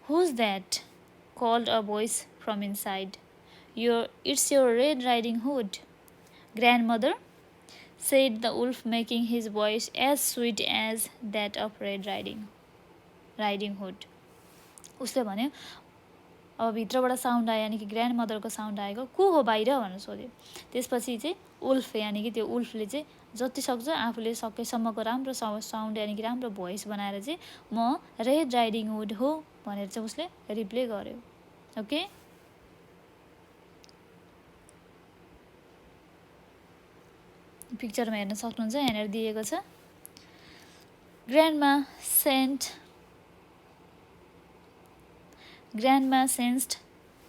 who's that called a voice from inside it's your red riding hood grandmother said the wolf making his voice as sweet as that of red riding hood उसले भन्यो अब भित्रबाट साउन्ड आयो यानि कि ग्रान्ड मदरको साउन्ड आएको को हो बाहिर भनेर सोध्यो त्यसपछि चाहिँ उल्फ यानि कि त्यो उल्फले चाहिँ जति सक्छ आफूले सकेसम्मको राम्रो साउन्ड यानि कि राम्रो भोइस बनाएर चाहिँ म रेड राइडिङ हुड हो भनेर चाहिँ उसले रिप्ले गर्यो ओके पिक्चरमा हेर्न सक्नुहुन्छ यहाँनिर दिएको छ Grandma sensed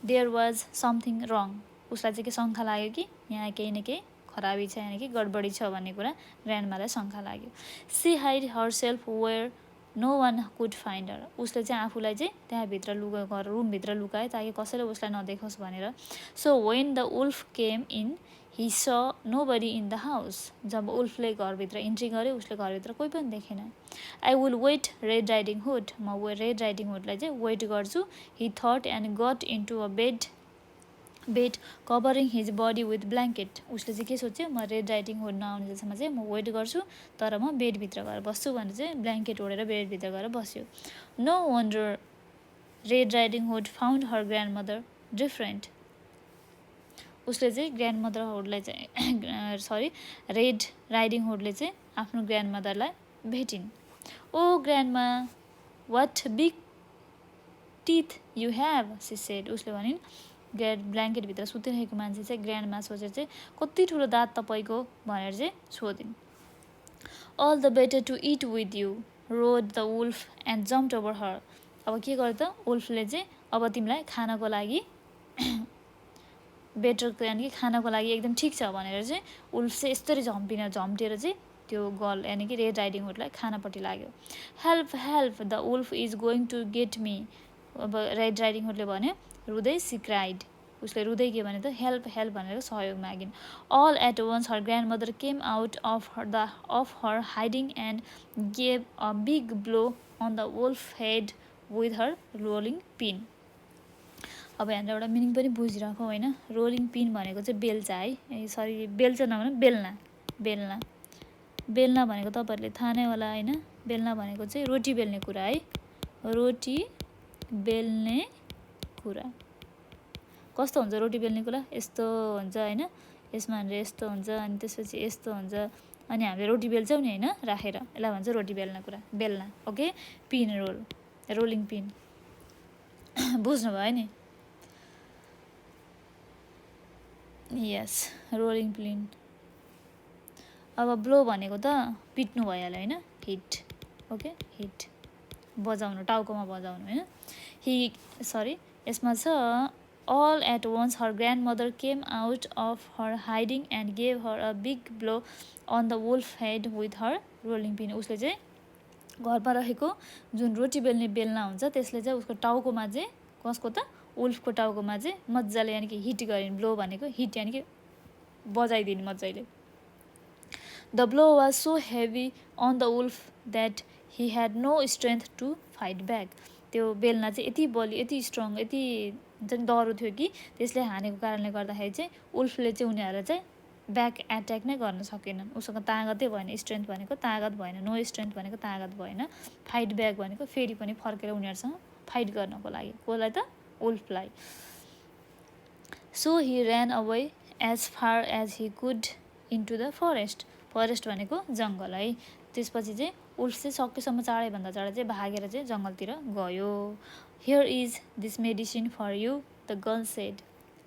there was something wrong, उसलाई चाहिँ के शङ्का लाग्यो कि यहाँ केही न केही खराबी छ, यानि कि गडबडी छ भन्ने कुरा ग्रान्डमालाई शङ्का लाग्यो। She hide herself where no one could find her, उसले चाहिँ आफूलाई चाहिँ त्यहाँभित्र घर रुमभित्र लुकायो ताकि कसैले उसलाई नदेखोस् भनेर। So when the wolf came in he saw nobody in the house, जब उल्फले घरभित्र इन्ट्री गर्यो उसले घरभित्र कोही पनि देखेन। I will wait red riding hood, म रेड राइडिङ हुडलाई चाहिँ वेट गर्छु। He thought and got into a bed covering his body with blanket, उसले चाहिँ के सोच्यो, म रेड राइडिङ हुड नआउने जसम्म चाहिँ म वेट गर्छु, तर म बेडभित्र गएर बस्छु भनेर चाहिँ ब्ल्याङ्केट ओढेर बेडभित्र गएर बस्यो। No wonder red riding hood found her grandmother different, उसले चाहिँ ग्रान्ड मदर हुडलाई चाहिँ रेड राइडिङ हुडले चाहिँ आफ्नो ग्रान्ड मदरलाई भेटिन्। Oh grandma what big teeth you have, she said, उसले भनिन्। ब्ल्याङ्केटभित्र सुतिरहेको मान्छे चाहिँ ग्रान्डमा सोचेर चाहिँ कति ठुलो दाँत तपाईँको भनेर चाहिँ सोधिन्। All the better to eat with you roared the wolf and jumped over her, अब के गर्यो त वुल्फले चाहिँ अब तिमीलाई खानको लागि बेटर यानि कि खानको लागि एकदम ठिक छ भनेर चाहिँ वुल्फ चाहिँ यस्तरी झम्टेर चाहिँ त्यो गर्ल यानि कि रेड राइडिङ हुडलाई खानापट्टि लाग्यो। Help help the wolf is going to get me, अब रेड राइडिङ हुडले भन्यो रुँदै सी क्राइड, उसले रुँदै के भने त हेल्प हेल्प भनेर सहयोग मागिन्। All at once her grandmother came out of her hiding and gave a big blow on the wolf head with her rolling pin. अब यहाँनिर एउटा मिनिङ पनि बुझिराखौँ होइन, रोलिङ पिन भनेको चाहिँ बेल्चा है, सरी बेल्चा नभने बेल्ना भनेको तपाईँहरूले थाहा नै होला होइन। बेल्ना भनेको चाहिँ रोटी बेल्ने कुरा है, रोटी बेल्ने कुरा कस्तो हुन्छ रोटी बेल्ने कुरा, यस्तो हुन्छ होइन, यसमा भनेर यस्तो हुन्छ अनि त्यसपछि यस्तो हुन्छ अनि हामीले रोटी बेल्छौँ नि होइन राखेर, यसलाई भन्छ रोटी बेल्ने कुरा, बेल्ना। ओके, पिन रोलिङ पिन बुझ्नुभयो नि, यस रोलिङ पिन। अब ब्लो भनेको त पिट्नु भइहाल्यो होइन, हिट, ओके हिट बजाउनु, टाउकोमा बजाउनु होइन। यसमा छ all at once her grandmother came out of her hiding and gave her a big blow on the wolf head with her rolling pin, उसले चाहिँ घरमा रहेको जुन रोटी बेल्ने बेल्ना हुन्छ त्यसले चाहिँ उसको टाउकोमा चाहिँ कसको त वुल्फको टाउकोमा चाहिँ मजाले यानि कि हिट गरिन्। ब्लो भनेको हिट यानि कि बजाइदिने मजाले। The blow was so heavy on the wolf that he had no strength to fight back, त्यो बेल्ना चाहिँ यति बलियो यति स्ट्रङ यति चाहिँ डह्रो थियो कि त्यसले हानेको कारणले गर्दाखेरि चाहिँ वुल्फले चाहिँ उनीहरूलाई चाहिँ ब्याक एट्याक नै गर्न सकेनन्, उसँग तागतै भएन, स्ट्रेन्थ भनेको तागत भएन, नो स्ट्रेन्थ भनेको तागत भएन, फाइट ब्याक भनेको फेरि पनि फर्केर उनीहरूसँग फाइट गर्नको लागि, कसलाई त वुल्फलाई। So he ran away as far as he could into the forest भनेको जङ्गल है। त्यसपछि चाहिँ वुल्फ चाहिँ सकेसम्म चाँडैभन्दा चाँडै चाहिँ भागेर चाहिँ जङ्गलतिर गयो। Here is this medicine for you the girl said,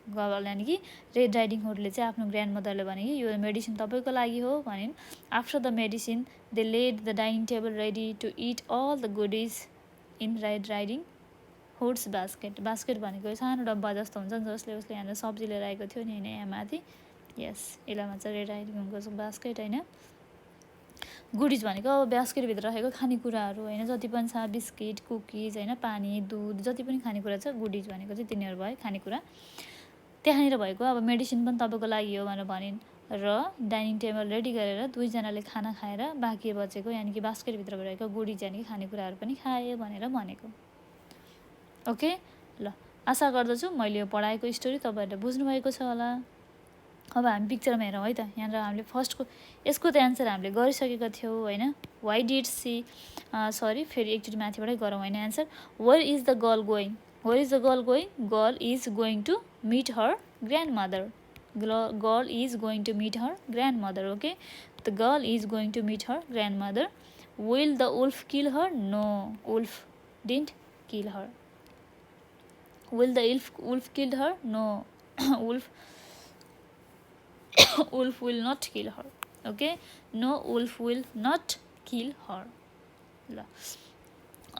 girl यानि कि रेड राइडिङ हुडले चाहिँ आफ्नो ग्रान्ड मदरले भने कि यो मेडिसिन तपाईँको लागि हो भनिन्। After the medicine they laid the dining table ready to eat all the goodies in red riding hood's basket भनेको सानो डब्बा जस्तो हुन्छ नि जसले उसले यहाँनिर सब्जी लिएर आएको थियो नि होइन यहाँ माथि, यस यसलाई भन्छ रेड राइडिङ हुडको बास्केट होइन। गुडिज भनेको अब बास्केटभित्र रहेको खानेकुराहरू होइन, जति पनि छ बिस्किट कुकिज होइन पानी दुध जति पनि खानेकुरा छ गुडिज भनेको चाहिँ तिनीहरू भयो खानेकुरा। त्यहाँनिर भएको अब मेडिसिन पनि तपाईँको लागि हो भनेर भनिन् र डाइनिङ टेबल रेडी गरेर दुईजनाले खाना खाएर बाँकी बचेको यानि कि बास्केटभित्र रहेको गुडिज यानि कि खानेकुराहरू पनि खायो भनेर भनेको। ओके ल, आशा गर्दछु मैले यो पढाएको स्टोरी तपाईँहरूले बुझ्नुभएको छ होला। अब हामी पिक्चरमा हेरौँ है त, यहाँनिर हामीले फर्स्टको यसको त एन्सर हामीले गरिसकेका थियौँ होइन। वाइ डिड सी फेरि एकचोटि माथिबाटै गरौँ होइन answer. Where is the girl going, where is the girl going, girl is going to meet her grandmother, girl is going to meet her grandmother. Okay, the girl is going to meet her grandmother. Will the wolf kill her, no wolf didn't kill her. Will the wolf killed her? No, wolf will not kill her. Okay, no wolf will not kill her. ल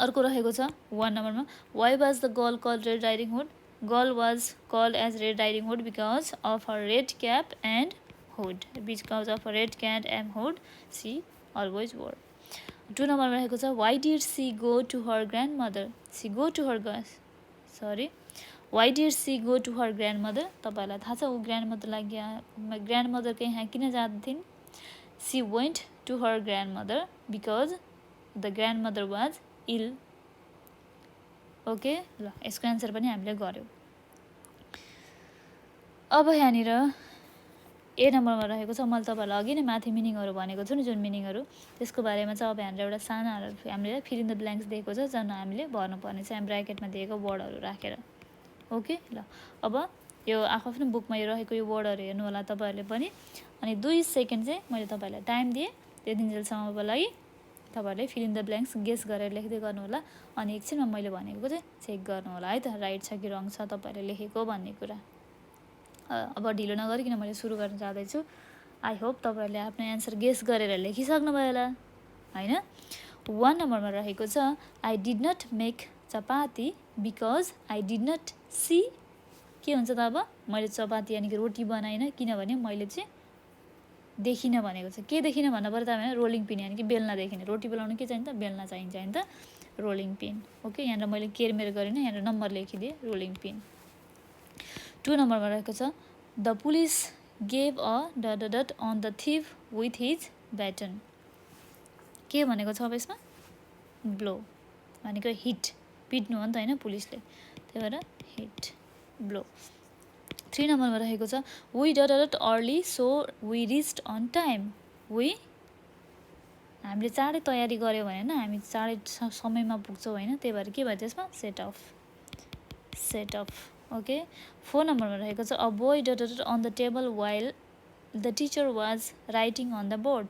अर्को रहेको छ 1 नम्बरमा, why was the girl called Red Riding Hood? Girl was called as red riding hood because of her red cap and hood because of her red cap and hood she always wore 2 नम्बरमा रहेको छ why did she go to her grandmother she go to her why did she go to her grandmother तपाईँहरूलाई थाहा छ ऊ ग्रान्ड मदरको यहाँ किन जाँदैथिन् she went to her grandmother because the grand mother was ill okay ल यसको एन्सर पनि हामीले गर्यौँ अब यहाँनिर ए नम्बरमा रहेको छ मैले तपाईँहरूलाई अघि नै माथि मिनिङहरू भनेको छु नि जुन मिनिङहरू त्यसको बारेमा चाहिँ अब यहाँनिर एउटा सानो हामीले फिल इन द ब्ल्याङ्क्स दिएको छ जुन हामीले भर्नुपर्ने छ यहाँ ब्राकेटमा दिएको वर्डहरू राखेर ओके ल अब यो आफ्नो बुकमा यो रहेको यो वर्डहरू हेर्नु होला तपाईँहरूले पनि अनि 2 सेकेन्ड चाहिँ मैले तपाईँहरूलाई टाइम दिएँ त्यतिन्जेलसम्मको लागि तपाईँहरूले fill in the blanks guess गरेर लेख्दै गर्नु होला अनि एकछिनमा मैले भनेको चाहिँ चेक गर्नु होला है त राइट छ कि रङ छ तपाईँहरूले लेखेको भन्ने कुरा अब ढिलो नगरिकन मैले सुरु गर्न जाँदैछु आई होप तपाईँहरूले आफ्नो एन्सर गेस गरेर लेखिसक्नुभयो होला होइन 1 नम्बरमा रहेको छ I did not make chapati because I did not see के हुन्छ त अब मैले चपाती यानि कि रोटी बनाइनँ किनभने मैले चाहिँ देखिनँ भनेको छ के देखिनँ भन्नु पऱ्यो त भने रोलिङ पिन यानि कि बेल्ना देखिनँ रोटी बेलाउनु के चाहिन्छ बेल्ना चाहिन्छ होइन त रोलिङ पिन ओके यहाँनिर मैले केरमेर गरिनँ यहाँनिर नम्बर लेखिदिएँ रोलिङ पिन 2 नम्बरमा रहेको छ the police gave a dot on the thief with his baton के भनेको छ अब यसमा ब्लो भनेको हिट पिट्नु हो नि त होइन पुलिसले त्यही भएर हिट ब्लो 3 नम्बरमा रहेको छ we dot early so we reached on time हामीले चाँडै तयारी गऱ्यौँ भने हामी चाँडै समयमा पुग्छौँ होइन त्यही भएर के भयो त्यसमा सेट अफ ओके 4 नम्बरमा रहेको छ a boy dot on the table while the teacher was writing on the board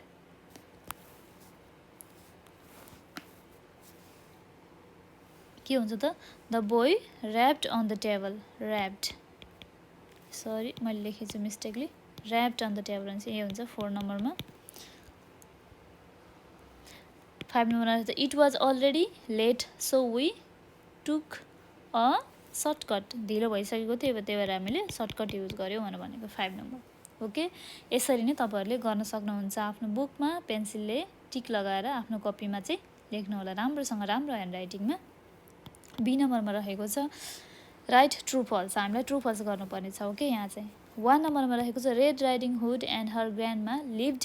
के हुन्छ त the boy rapped on the table sorry मैले लेखेछु mistakenly rapped on the table भने चाहिँ ए हुन्छ 4 नम्बरमा 5 नम्बरमा रहेको छ it was already late so we took a shortcut ढिलो भइसकेको थियो त्यही भएर हामीले सर्टकट युज गऱ्यौँ भनेको 5 नम्बर ओके यसरी नै तपाईँहरूले गर्न सक्नुहुन्छ आफ्नो बुकमा पेन्सिलले टिक लगाएर आफ्नो कपीमा चाहिँ लेख्नु होला राम्रोसँग राम्रो ह्यान्ड राइटिङमा बी नम्बरमा रहेको छ राइट ट्रु फल्स हामीलाई ट्रु फल्स गर्नुपर्ने छ ओके यहाँ चाहिँ 1 नम्बरमा रहेको छ red riding hood and her grandma lived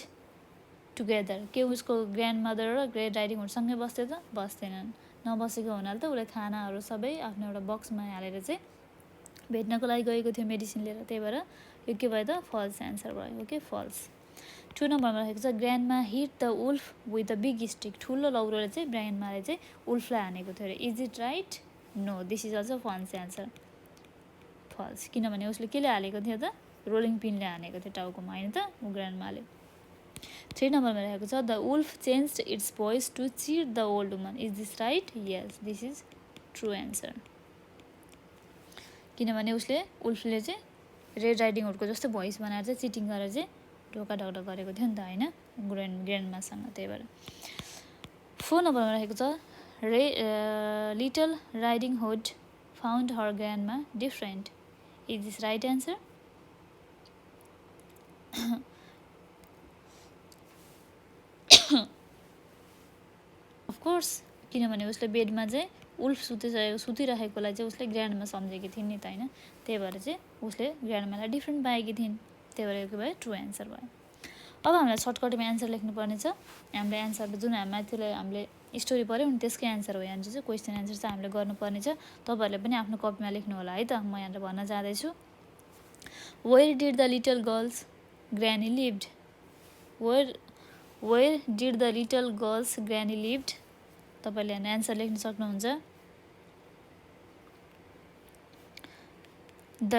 together के उसको ग्रान्ड मदर र रेड राइडिङ हुडसँगै बस्थ्यो त बस्दैनन् नबसेको हुनाले त उसले खानाहरू सबै आफ्नो एउटा बक्समा हालेर चाहिँ भेट्नको लागि गएको थियो मेडिसिन लिएर त्यही भएर यो के भयो त फल्स एन्सर भयो ओके फल्स 2 नम्बरमा रहेको छ grandma hit the wolf with the big stick ठुलो लौरोले चाहिँ ग्रान्डमाले चाहिँ उल्फलाई हानेको थियो अरे is it right no this is also false answer false किनभने उसले केले हालेको थियो त रोलिङ पिनले हानेको थियो टाउकोमा होइन त ग्रान्डमाले 3 नम्बरमा रहेको छ the wolf changed its voice to cheat the old woman is this right yes this is true answer किनभने उसले उल्फले चाहिँ रेड राइडिङ हुडको जस्तो भोइस बनाएर चाहिँ चिटिङ गरेर चाहिँ ढोका ढोका गरेको थियो नि त होइन ग्रान्डमासँग त्यही भएर 4 नम्बरमा रहेको छ little riding hood found her grandma different is this right answer of course किनभने उसले बेडमा चाहिँ उल्फ सुतिरहेकोलाई चाहिँ उसले ग्रान्डमा सम्झेकी थिइन् नि त होइन त्यही भएर चाहिँ उसले ग्रान्डमालाई डिफ्रेन्ट पाएकी थिइन् त्यही भएर के भयो ट्रु एन्सर भयो अब हामीलाई सर्टकटमा एन्सर लेख्नुपर्ने छ हामीले एन्सर जुन माथिलाई हामीले स्टोरी पढ्यौँ नि त्यसकै एन्सर हो यहाँ चाहिँ क्वेसन एन्सर चाहिँ हामीले गर्नुपर्ने छ तपाईँहरूले पनि आफ्नो कपीमा लेख्नु होला है त म यहाँनिर भन्न जाँदैछु where did the little girl's granny lived where did the little girl's granny lived तपाईँले यहाँ एन्सर लेख्न सक्नुहुन्छ the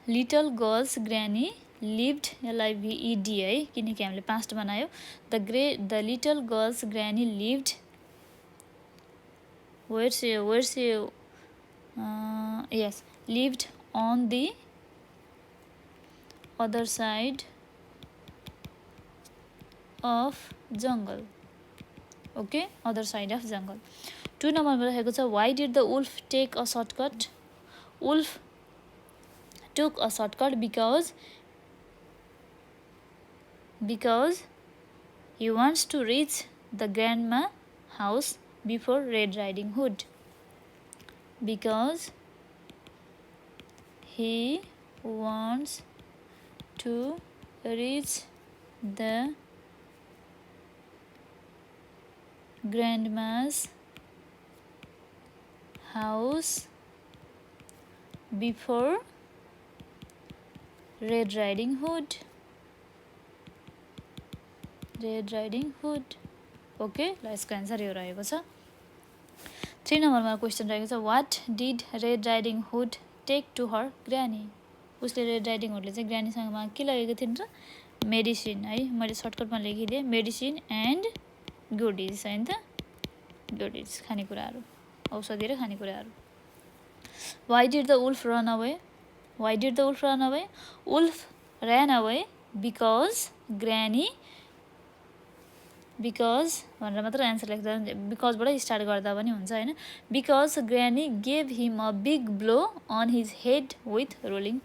little girl's granny lived LIVED है किनकि हामीले पास्ट बनायो the little girl's granny lived yes lived on the other side of jungle okay other side of jungle 2 नम्बरमा रहेको छ why did the wolf take a shortcut wolf took a shortcut because he wants to reach the grandma house before Red Riding Hood. Because he wants to reach the grandma's house before Red Riding Hood. Okay ल यसको एन्सर यो रहेको छ 3 नम्बरमा क्वेसन रहेको छ what did red riding hood take to her granny उसले रेड राइडिङ हुडले चाहिँ ग्रानीसँगमा के लगेको थिइन् र मेडिसिन है मैले सर्टकटमा लेखिदिएँ मेडिसिन एन्ड गुडिज हैन त गुडिज खानेकुराहरू औषधि र खानेकुराहरू why did the wolf run away wolf ran away because granny because भनेर मात्र एन्सर लेख्दा बिकजबाट स्टार्ट गर्दा पनि हुन्छ हैन because granny gave him a big blow on his head with rolling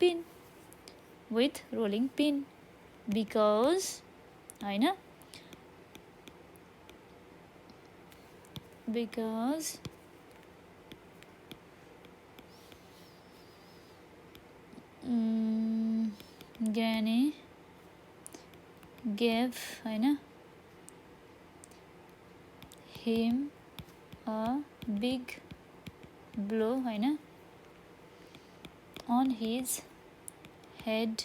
pin because हैन बिकज ग्रानी गेभ हैन him a big blow हैन on his head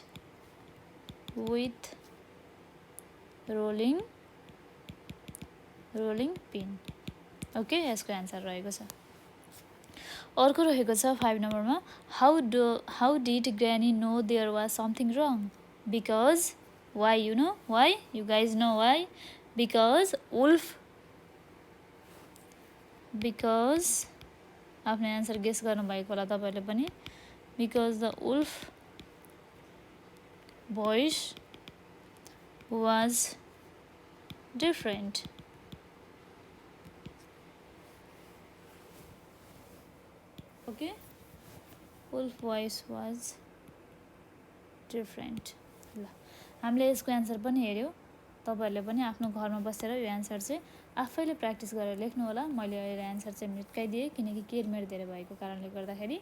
with rolling pin okay यसको एन्सर रहेको छ अर्को रहेको छ 5 नम्बरमा how did granny know there was something wrong because why you know why you guys know why because because आफ्नो एन्सर गेस गर्नुभएको होला तपाईँले पनि because the wolf voice was different okay wolf voice was different ल हामीले यसको एन्सर पनि हेऱ्यौँ तपाईँहरूले पनि आफ्नो घरमा बसेर यो एन्सर चाहिँ आफैले प्र्याक्टिस गरेर लेख्नु होला मैले यो एन्सर चाहिँ मेटकाइदिएँ किनकि के मेरो धेरै भएको कारणले गर्दाखेरि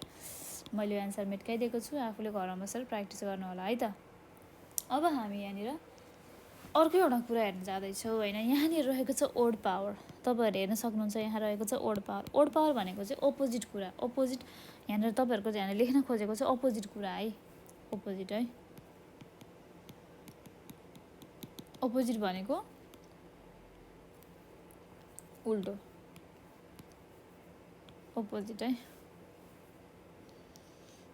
मैले यो एन्सर मेटकाइदिएको छु आफूले घरमा बसेर प्र्याक्टिस गर्नु होला है त अब हामी यहाँनिर अर्को एउटा कुरा हेर्न जाँदैछौँ होइन यहाँनिर रहेको छ ओड पावर तपाईँहरूले हेर्न सक्नुहुन्छ यहाँ रहेको छ ओड पावर भनेको चाहिँ अपोजिट कुरा अपोजिट यहाँनिर तपाईँहरूको चाहिँ यहाँनिर लेख्न खोजेको चाहिँ अपोजिट कुरा है अपोजिट भनेको उल्टो अपोजिट है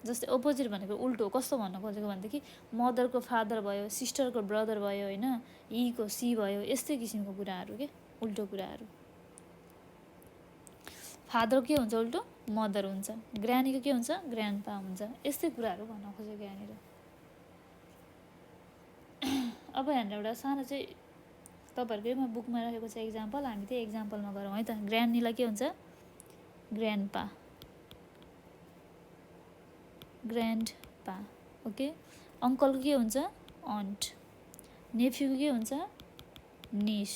जस्तै अपोजिट भनेको उल्टो कस्तो भन्न खोजेको भनेदेखि मदरको फादर भयो सिस्टरको ब्रदर भयो होइन ईको सी भयो यस्तै किसिमको कुराहरू के उल्टो कुराहरू फादर के हुन्छ उल्टो मदर हुन्छ ग्रानीको के हुन्छ ग्रान्डपा हुन्छ यस्तै कुराहरू भन्न खोजेको यहाँनिर अब यहाँनिर एउटा सानो चाहिँ तपाईँहरूकै बुकमा रहेको छ एक्जाम्पल हामी त्यही एक्जाम्पलमा गरौँ है त ग्रानीलाई के हुन्छ ग्रान्डपा ओके अङ्कलको के हुन्छ अन्ट नेफ्यूको के हुन्छ निस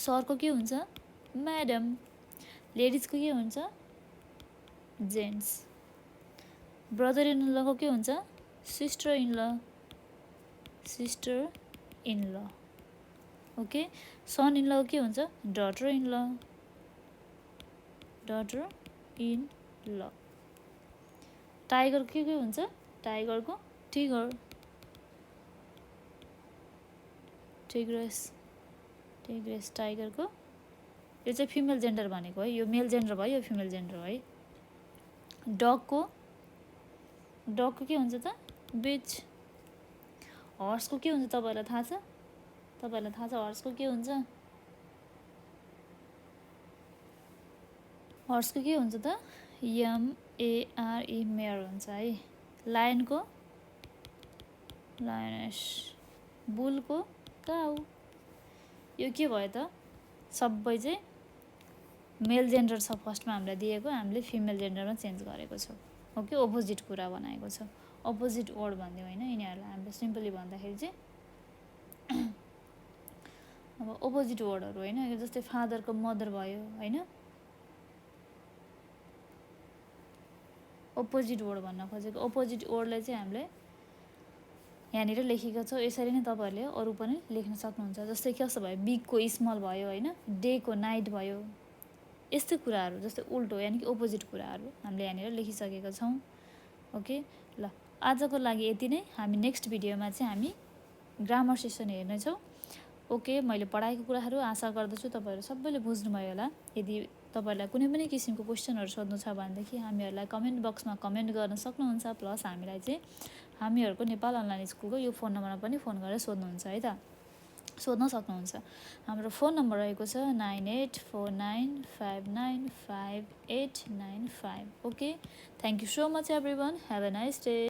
सरको के हुन्छ म्याडम लेडिजको के हुन्छ जेन्ट्स ब्रदर इन लको के हुन्छ सिस्टर इन ल ओके सन इन ल के हुन्छ डटर इन ल टाइगर के हुन्छ टाइगरको टिग्रेस टाइगरको यो चाहिँ फिमेल जेन्डर भनेको है यो मेल जेन्डर भयो यो फिमेल जेन्डर हो है डगको के हुन्छ त बिच हर्सको के हुन्छ तपाईँहरूलाई थाहा छ हर्सको के हुन्छ त MARE मेयर हुन्छ है लायनको लायनस बुलको काउ यो के भयो त सबै चाहिँ मेल जेन्डर छ फर्स्टमा हामीलाई दिएको हामीले फिमेल जेन्डरमा चेन्ज गरेको छौँ ओके अपोजिट कुरा बनाएको छ अपोजिट वर्ड भनिदिउँ होइन यिनीहरूलाई हामीले सिम्पली भन्दाखेरि चाहिँ अब अपोजिट वर्डहरू होइन जस्तै फादरको मदर भयो होइन अपोजिट वर्ड भन्न खोजेको अपोजिट वर्डलाई चाहिँ हामीले यहाँनिर लेखेको छ यसरी नै तपाईँहरूले अरू पनि लेख्न सक्नुहुन्छ जस्तै कस्तो भयो बिगको स्मल भयो होइन डेको नाइट भयो यस्तै कुराहरू जस्तै उल्टो यानि कि अपोजिट कुराहरू हामीले यहाँनिर लेखिसकेका छौँ ओके ल आजको लागि यति नै हामी नेक्स्ट भिडियोमा चाहिँ हामी ग्रामर सेसन हेर्नेछौँ ओके मैले पढाएको कुराहरू आशा गर्दछु तपाईँहरू सबैले बुझ्नुभयो होला यदि तपाईँहरूलाई कुनै पनि किसिमको क्वेसनहरू सोध्नु छ भनेदेखि हामीहरूलाई कमेन्ट बक्समा कमेन्ट गर्न सक्नुहुन्छ प्लस हामीलाई चाहिँ हामीहरूको नेपाल अनलाइन स्कुलको यो फोन नम्बरमा पनि फोन गरेर सोध्नुहुन्छ है त सोध्न सक्नुहुन्छ हाम्रो फोन नम्बर रहेको छ 9849595895 okay thank you so much every one have a nice day